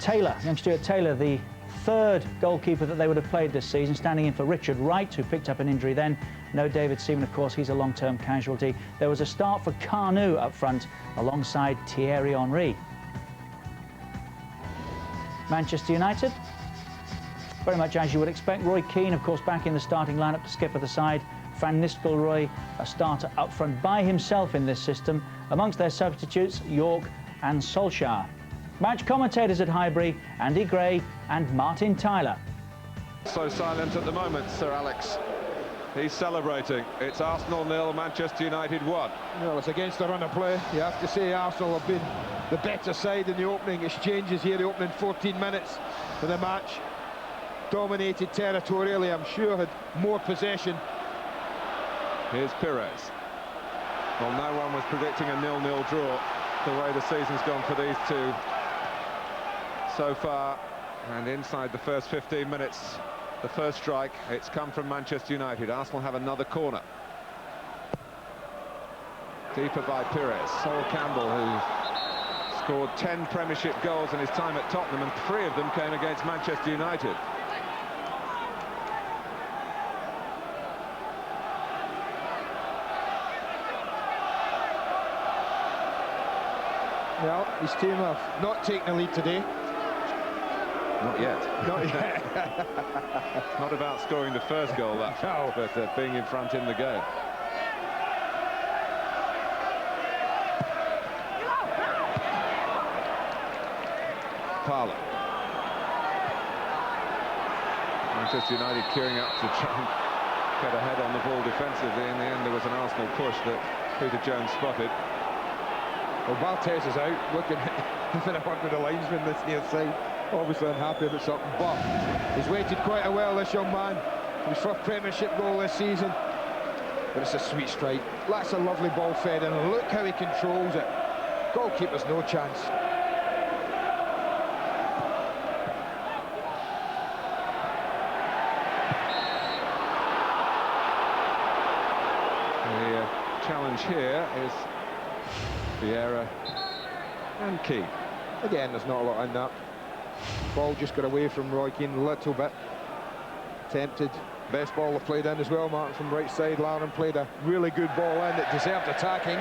Taylor, young Stuart Taylor, the third goalkeeper that they would have played this season, standing in for Richard Wright, who picked up an injury then. No David Seaman, of course, he's a long-term casualty. There was a start for Carnu up front, alongside Thierry Henry. Manchester United, very much as you would expect. Roy Keane, of course, back in the starting lineup to skipper the side. Van Nistelrooy, a starter up front by himself in this system. Amongst their substitutes, York and Solskjaer. Match commentators at Highbury, Andy Gray and Martin Tyler. So silent at the moment, Sir Alex. He's celebrating. It's Arsenal 0, Manchester United 1. Well, it's against the run of play. You have to say Arsenal have been the better side in the opening exchanges here, the opening 14 minutes of the match. Dominated territorially, I'm sure, had more possession. Here's Pires. Well, no one was predicting a 0-0 draw, the way the season's gone for these two so far. And inside the first 15 minutes, the first strike, it's come from Manchester United. Arsenal have another corner. Deeper by Pires. Sol Campbell, who scored 10 Premiership goals in his time at Tottenham, and 3 of them came against Manchester United. Well, his team have not taken the lead today. Not yet. Not yet. Not about scoring the first goal, that foul, but being in front in the game. Parlour. Manchester United queuing up to try and get ahead on the ball defensively. In the end, there was an Arsenal push that Peter Jones spotted. Well, Barthez is out, looking at one with the linesman this near side. Obviously unhappy about something, but he's waited quite a while, this young man. His first Premiership goal this season. But it's a sweet strike. That's a lovely ball fed in, and look how he controls it. Goalkeeper's no chance. The challenge here is Vieira and Keane. Again, there's not a lot in that. Ball just got away from Roy Keane a little bit. Tempted. Best ball they played in as well, Martin, from right side. Lauren played a really good ball in that deserved attacking.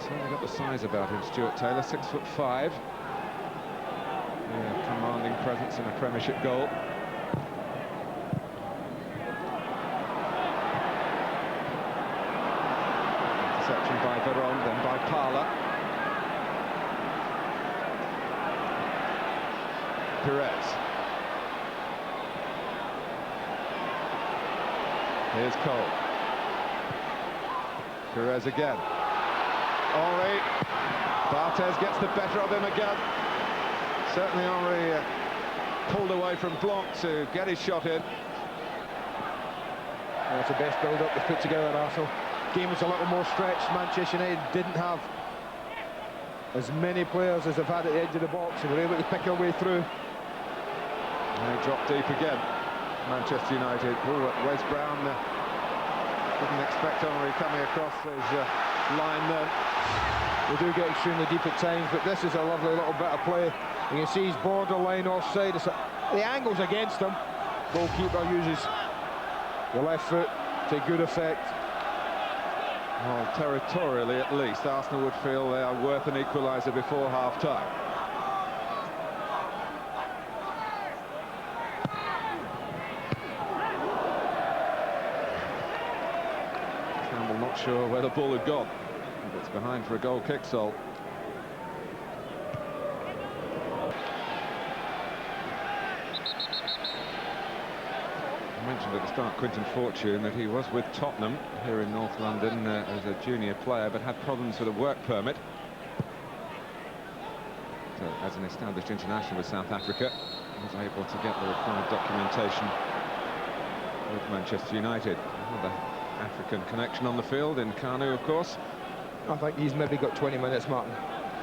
Certainly got the size about him, Stuart Taylor, 6'5". Yeah, commanding presence in a Premiership goal. Interception by Veron, then by Parlour. Pires. Here's Cole. Pires again. Henry. Barthez gets the better of him again. Certainly Henry pulled away from Blanc to get his shot in. That's the best build-up they've put together, Arsenal. Game was a little more stretched. Manchester United didn't have as many players as they've had at the edge of the box, and were able to pick their way through. And they drop deep again, Manchester United. Oh, Wes Brown didn't expect Henry coming across his line there. They do get extremely deep at times, but this is a lovely little bit of play. You can see he's borderline offside. The angle's against him. Goalkeeper uses the left foot to good effect. Well, territorially at least, Arsenal would feel they are worth an equaliser before half-time. Campbell not sure where the ball had gone. It's behind for a goal kick, Sol. I mentioned at the start, Quinton Fortune, that he was with Tottenham here in North London as a junior player, but had problems with a work permit. So, as an established international with South Africa, he was able to get the required documentation with Manchester United. Another African connection on the field in Kanu, of course. I think he's maybe got 20 minutes, Martin.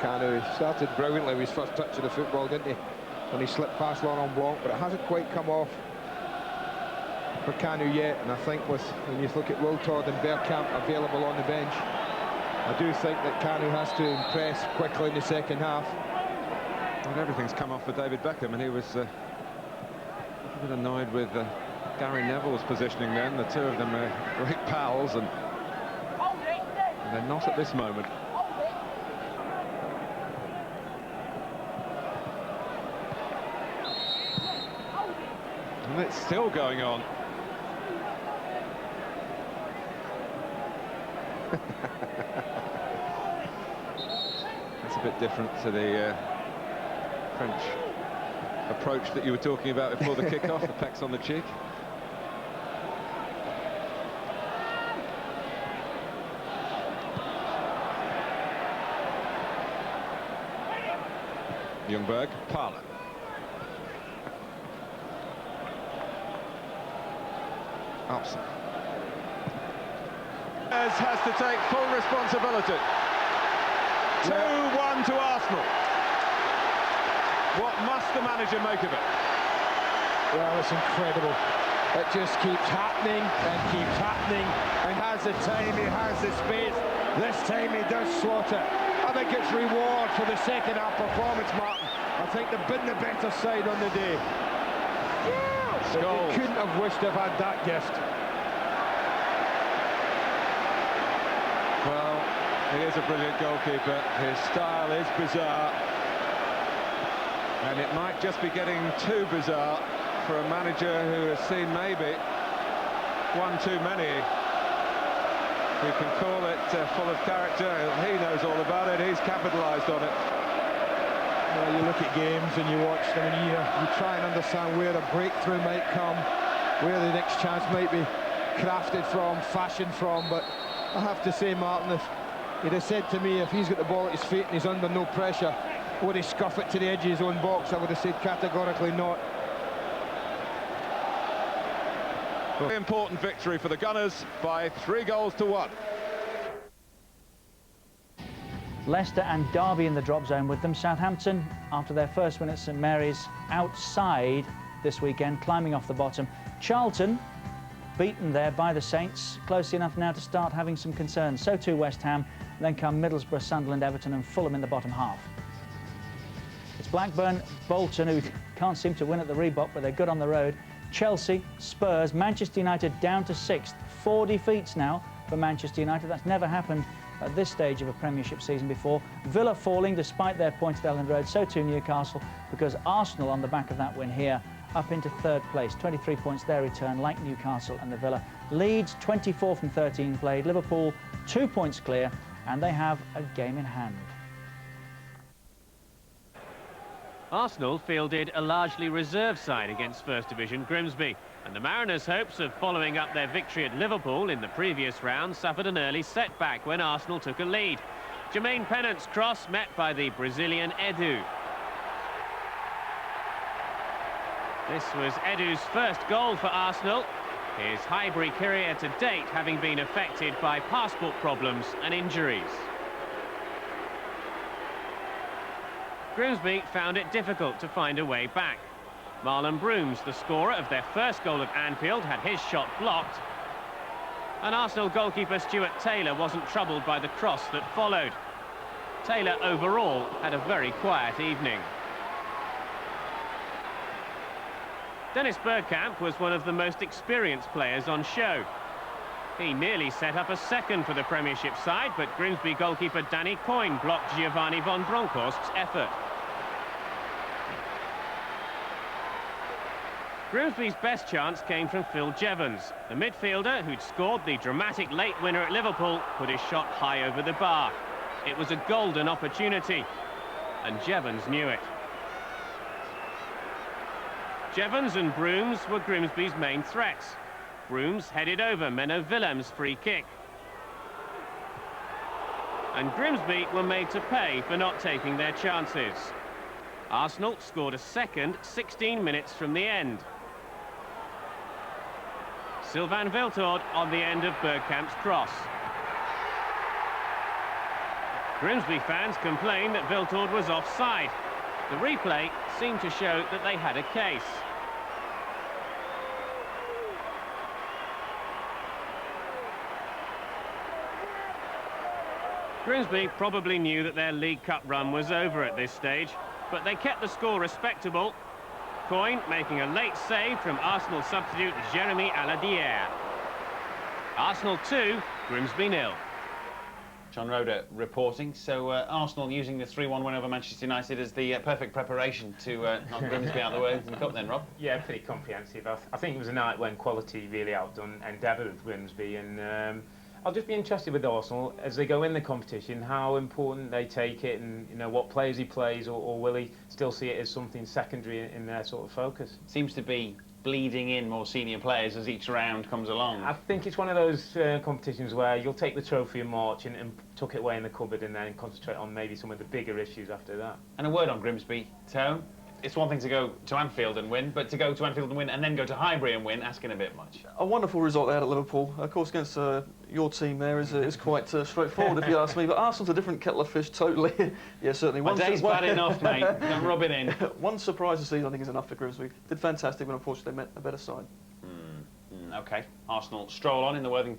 Kanu, he started brilliantly with his first touch of the football, didn't he? When he slipped past Laurent Blanc, but it hasn't quite come off for Kanu yet. And I think when you look at Wiltord and Bergkamp available on the bench, I do think that Kanu has to impress quickly in the second half. Well, everything's come off for David Beckham, and he was a bit annoyed with Gary Neville's positioning then. The two of them are great pals, and they're not at this moment. And it's still going on. That's a bit different to the French approach that you were talking about before the kickoff, the pecks on the cheek. Ljungberg, Parler. Upson. Has to take full responsibility. 2-1 to Arsenal. What must the manager make of it? Well, it's incredible. It just keeps happening and keeps happening. He has the time, he has the space. This time he does slot it. I think it's reward for the second half performance, Martin. I think they've been the better side on the day. They couldn't have wished they've had that gift. Well, he is a brilliant goalkeeper. His style is bizarre. And it might just be getting too bizarre for a manager who has seen maybe one too many. You can call it full of character. He knows all about it. He's capitalised on it. Well, you look at games and you watch them and you try and understand where a breakthrough might come, where the next chance might be crafted from, fashioned from. But I have to say, Martin, if he'd have said to me if he's got the ball at his feet and he's under no pressure, would he scuff it to the edge of his own box? I would have said categorically not. Very important victory for the Gunners by 3-1. Leicester and Derby in the drop zone with them. Southampton, after their first win at St Mary's, outside this weekend, climbing off the bottom. Charlton, beaten there by the Saints, close enough now to start having some concerns. So too West Ham, then come Middlesbrough, Sunderland, Everton and Fulham in the bottom half. It's Blackburn, Bolton, who can't seem to win at the Reebok, but they're good on the road. Chelsea, Spurs, Manchester United down to 6th. 4 defeats now for Manchester United. That's never happened at this stage of a Premiership season before. Villa falling despite their points at Elland Road. So too Newcastle, because Arsenal on the back of that win here up into 3rd place. 23 points their return, like Newcastle and the Villa. Leeds 24 from 13 played. Liverpool 2 points clear, and they have a game in hand. Arsenal fielded a largely reserve side against First Division Grimsby, and the Mariners' hopes of following up their victory at Liverpool in the previous round suffered an early setback when Arsenal took a lead. Jermaine Pennant's cross met by the Brazilian Edu. This was Edu's first goal for Arsenal, his Highbury career to date having been affected by passport problems and injuries. Grimsby found it difficult to find a way back. Marlon Brooms, the scorer of their first goal at Anfield, had his shot blocked. And Arsenal goalkeeper Stuart Taylor wasn't troubled by the cross that followed. Taylor overall had a very quiet evening. Dennis Bergkamp was one of the most experienced players on show. He nearly set up a second for the Premiership side, but Grimsby goalkeeper Danny Coyne blocked Giovanni von Bronckhorst's effort. Grimsby's best chance came from Phil Jevons. The midfielder, who'd scored the dramatic late winner at Liverpool, put his shot high over the bar. It was a golden opportunity, and Jevons knew it. Jevons and Brooms were Grimsby's main threats. Brooms headed over Menno Willem's free kick. And Grimsby were made to pay for not taking their chances. Arsenal scored a second 16 minutes from the end. Sylvain Wiltord on the end of Bergkamp's cross. Grimsby fans complained that Wiltord was offside. The replay seemed to show that they had a case. Grimsby probably knew that their League Cup run was over at this stage, but they kept the score respectable. Coyne making a late save from Arsenal substitute Jeremy Aladier. Arsenal 2, Grimsby 0. John Roder reporting. So Arsenal using the 3-1 win over Manchester United as the perfect preparation to knock Grimsby out of the way in the cup then, Rob? Yeah, pretty comprehensive. I think it was a night when quality really outdone Endeavour with Grimsby, and I'll just be interested with Arsenal as they go in the competition, how important they take it, and what players he plays, or will he still see it as something secondary in their sort of focus. Seems to be bleeding in more senior players as each round comes along. I think it's one of those competitions where you'll take the trophy in March and tuck it away in the cupboard and then concentrate on maybe some of the bigger issues after that. And a word on Grimsby, Tone. It's one thing to go to Anfield and win, but to go to Anfield and win and then go to Highbury and win, asking a bit much. A wonderful result they had at Liverpool. Of course, against your team there is quite straightforward, if you ask me. But Arsenal's a different kettle of fish, totally. Yeah, certainly. My day's bad enough, mate. Don't rub it in. One surprise this season, I think, is enough for Grimsby. Did fantastic, but unfortunately they met a better side. OK. Arsenal stroll on in the Worthington